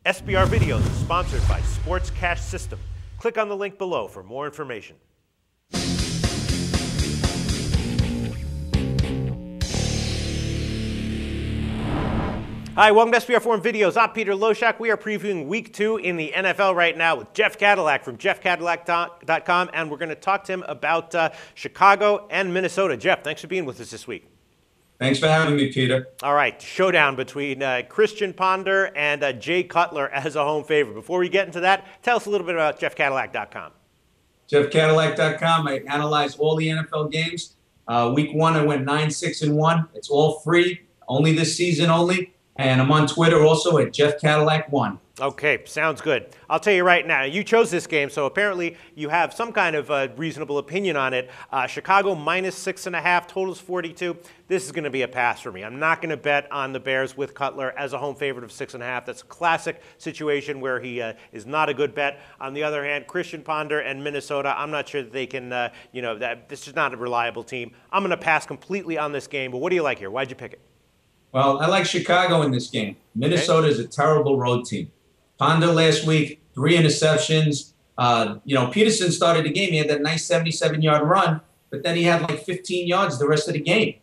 SBR Videos is sponsored by Sports Cash System. Click on the link below for more information. Hi, welcome to SBRForum Videos. I'm Peter Loshak. We are previewing Week 2 in the NFL right now with Jeff Cadillac from jeffcadillac.com, and we're going to talk to him about Chicago and Minnesota. Jeff, thanks for being with us this week. Thanks for having me, Peter. All right, showdown between Christian Ponder and Jay Cutler as a home favorite. Before we get into that, tell us a little bit about jeffcadillac.com. jeffcadillac.com. I analyze all the NFL games. Week 1, I went 9-6-1. It's all free, only this season only. And I'm on Twitter also at jeffcadillac1. Okay, sounds good. I'll tell you right now, you chose this game, so apparently you have some kind of reasonable opinion on it. Chicago -6.5, totals 42. This is going to be a pass for me. I'm not going to bet on the Bears with Cutler as a home favorite of 6.5. That's a classic situation where he is not a good bet. On the other hand, Christian Ponder and Minnesota, I'm not sure that they can, this is not a reliable team. I'm going to pass completely on this game, but what do you like here? Why'd you pick it? Well, I like Chicago in this game. Minnesota is a terrible road team. Ponder last week, 3 interceptions. Peterson started the game. He had that nice 77-yard run, but then he had like 15 yards the rest of the game.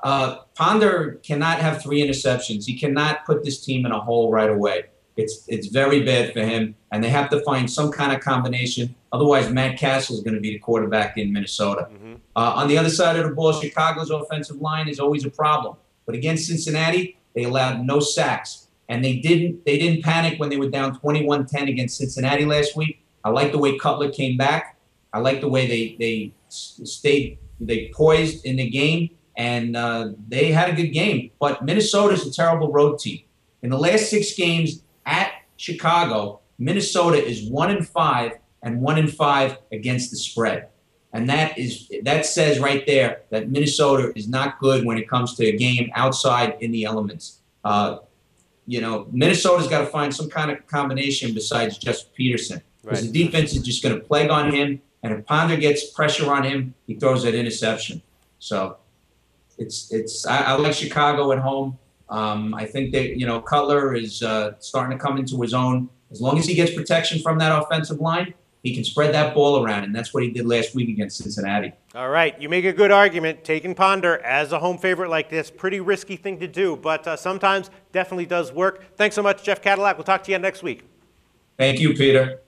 Ponder cannot have 3 interceptions. He cannot put this team in a hole right away. It's very bad for him, and they have to find some kind of combination. Otherwise, Matt Castle is going to be the quarterback in Minnesota. On the other side of the ball, Chicago's offensive line is always a problem. But against Cincinnati, they allowed no sacks. And they didn't panic when they were down 21-10 against Cincinnati last week. I like the way Cutler came back. I like the way they poised in the game, and they had a good game. But Minnesota's a terrible road team. In the last 6 games at Chicago, Minnesota is 1-5 and 1-5 against the spread. And that says right there that Minnesota is not good when it comes to a game outside in the elements. Minnesota's got to find some kind of combination besides just Peterson. Because the defense is just going to plague on him. And if Ponder gets pressure on him, he throws that interception. So I like Chicago at home. I think that, Cutler is starting to come into his own. As long as he gets protection from that offensive line, he can spread that ball around, and that's what he did last week against Cincinnati. All right, you make a good argument. Taking Ponder as a home favorite like this, pretty risky thing to do, but sometimes definitely does work. Thanks so much, Jeff Cadillac. We'll talk to you next week. Thank you, Peter.